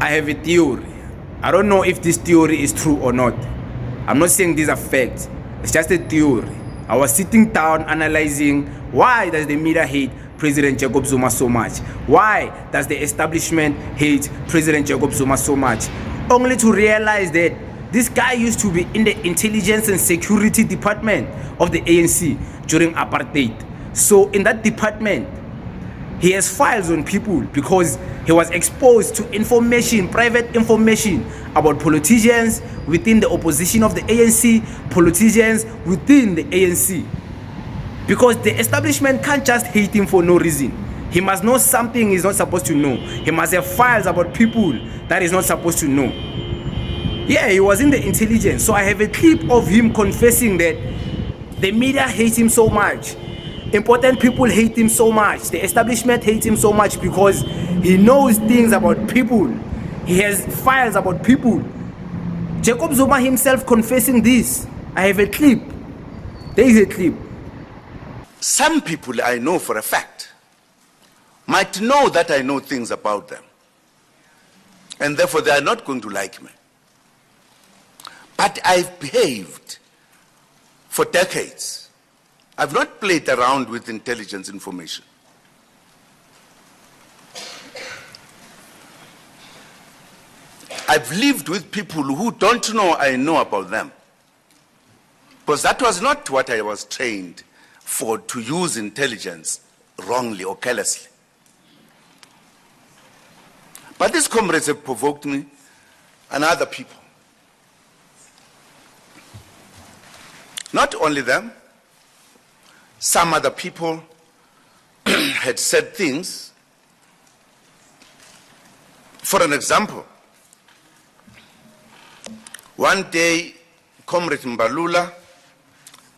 I have a theory. I don't know if this theory is true or not. I'm not saying these are facts. It's just a theory. I was sitting down analyzing why does the media hate President Jacob Zuma so much? Why does the establishment hate President Jacob Zuma so much? Only to realize that this guy used to be in the intelligence and security department of the ANC during apartheid. So in that department, he has files on people because he was exposed to information, private information about politicians within the opposition of the ANC, politicians within the ANC. Because the establishment can't just hate him for no reason. He must know something he's not supposed to know. He must have files about people that he's not supposed to know. Yeah, he was in the intelligence. So I have a clip of him confessing that the media hates him so much. Important people hate him so much. The establishment hates him so much because he knows things about people. He has files about people. Jacob Zuma himself confessing this. I have a clip. There is a clip. Some people I know for a fact might know that I know things about them, and therefore they are not going to like me. But I've behaved for decades. I've not played around with intelligence information. I've lived with people who don't know I know about them. Because that was not what I was trained for, to use intelligence wrongly or carelessly. But these comrades have provoked me and other people. Not only them, some other people had said things. For an example, one day, Comrade Mbalula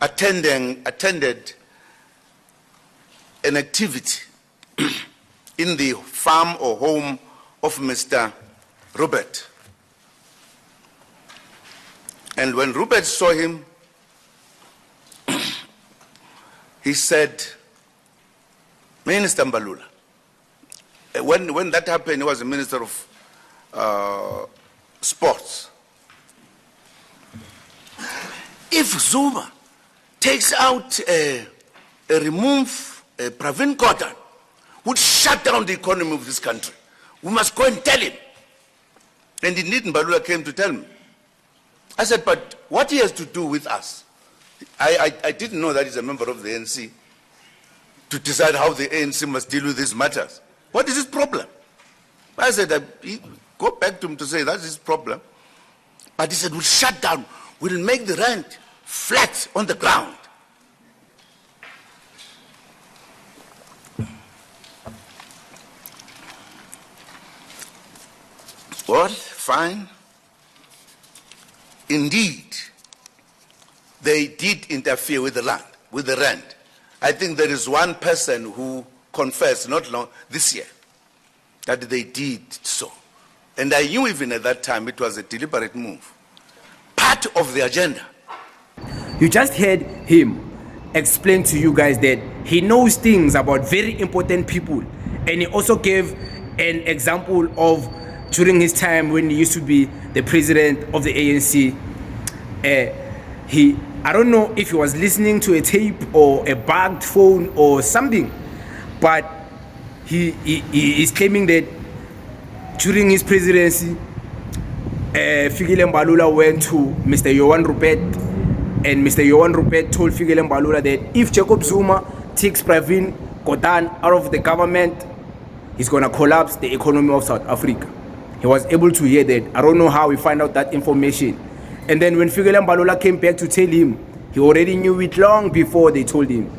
attended an activity in the farm or home of Mr. Robert. And when Robert saw him, he said, Minister Mbalula, when that happened, he was the Minister of Sports. If Zuma takes out remove Pravin Gordhan, would shut down the economy of this country. We must go and tell him. And indeed, Mbalula came to tell me. I said, but what he has to do with us? I didn't know that he's a member of the ANC to decide how the ANC must deal with these matters. What is his problem? I said, go back to him to say that's his problem. But he said, we'll shut down. We'll make the rent flat on the ground. Well, fine. Indeed, they did interfere with the land, with the rent. I think there is one person who confessed not long this year that they did so. And I knew even at that time it was a deliberate move. Part of the agenda. You just heard him explain to you guys that he knows things about very important people. And he also gave an example of during his time when he used to be the president of the ANC. I don't know if he was listening to a tape or a bugged phone or something, but he is claiming that during his presidency, Fikile Mbalula went to Mr. Johan Rupert, and Mr. Johan Rupert told Fikile Mbalula that if Jacob Zuma takes Pravin Gordhan out of the government, he's going to collapse the economy of South Africa. He was able to hear that. I don't know how he found out that information. And then when Fikile Mbalula came back to tell him, he already knew it long before they told him.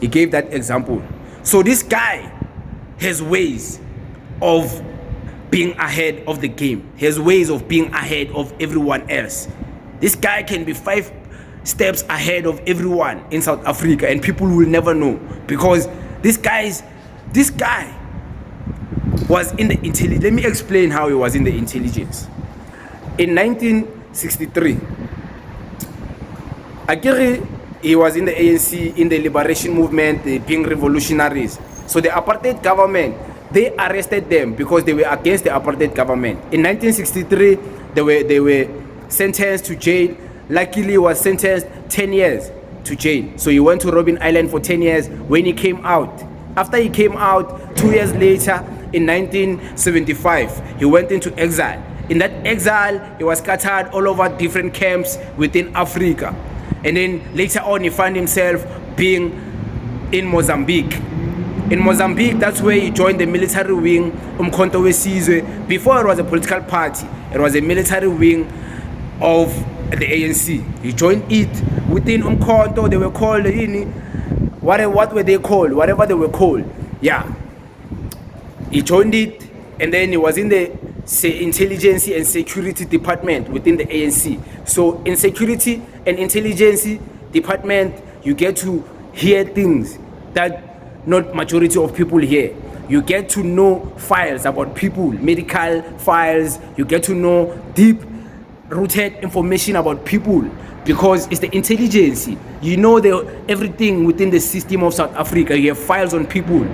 He gave that example. So this guy has ways of being ahead of the game. He has ways of being ahead of everyone else. This guy can be 5 steps ahead of everyone in South Africa, and people will never know, because this guy was in the intelligence. Let me explain how he was in the intelligence. In 1963, Akiri, he was in the ANC, in the liberation movement, the being revolutionaries. So the apartheid government they arrested them because they were against the apartheid government. In 1963, they were sentenced to jail. Luckily, he was sentenced 10 years to jail. So he went to Robben Island for 10 years. When he came out, after he came out, 2 years later, in 1975, he went into exile. In that exile, he was scattered all over different camps within Africa. And then later on, he found himself being in Mozambique. In Mozambique, that's where he joined the military wing, Umkhonto weSizwe. Before it was a political party, it was a military wing of the ANC. He joined it within Umkhonto. They were called, what were they called? Whatever they were called. Yeah. He joined it, and then he was in the intelligence and security department within the ANC. So in security and intelligence department, you get to hear things that not majority of people hear. You get to know files about people, medical files. You get to know deep rooted information about people, because it's the intelligence. You know everything within the system of South Africa. You have files on people,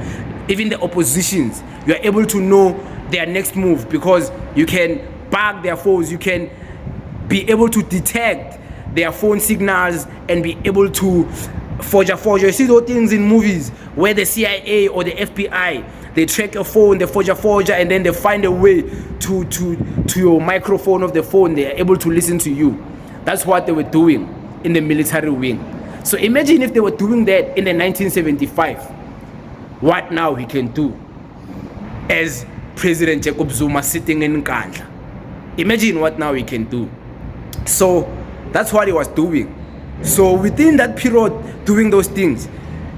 even the oppositions. You are able to know their next move because you can bug their phones. You can be able to detect their phone signals and be able to forge. You see those things in movies where the CIA or the FBI, they track your phone, they forge, and then they find a way to your microphone of the phone. They are able to listen to you. That's what they were doing in the military wing. So imagine if they were doing that in the 1975. What now we can do as President Jacob Zuma sitting in Nkandla. Imagine what now we can do. So that's what he was doing. So within that period, doing those things,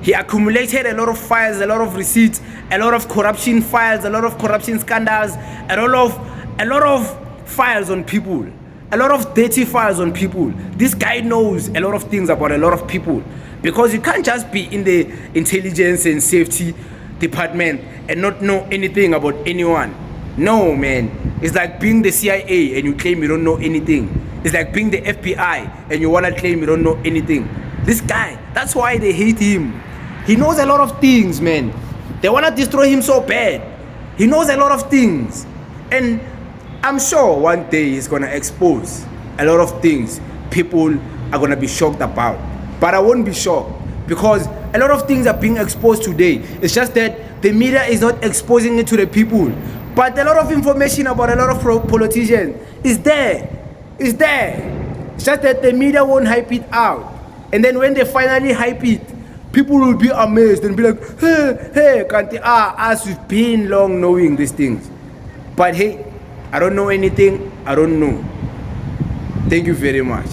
he accumulated a lot of files, a lot of receipts, a lot of corruption files, a lot of corruption scandals, a lot of files on people, a lot of dirty files on people. This guy knows a lot of things about a lot of people, because you can't just be in the intelligence and safety department and not know anything about anyone. No, man. It's like being the CIA and you claim you don't know anything. It's like being the FBI and you want to claim you don't know anything. This guy, that's why they hate him. He knows a lot of things, man. They want to destroy him so bad. He knows a lot of things. And I'm sure one day he's going to expose a lot of things people are going to be shocked about. But I won't be shocked, because a lot of things are being exposed today. It's just that the media is not exposing it to the people. But a lot of information about a lot of politicians is there. It's there. It's just that the media won't hype it out. And then when they finally hype it, people will be amazed and be like, hey, Kanti, us we've been long knowing these things. But hey, I don't know anything. I don't know. Thank you very much.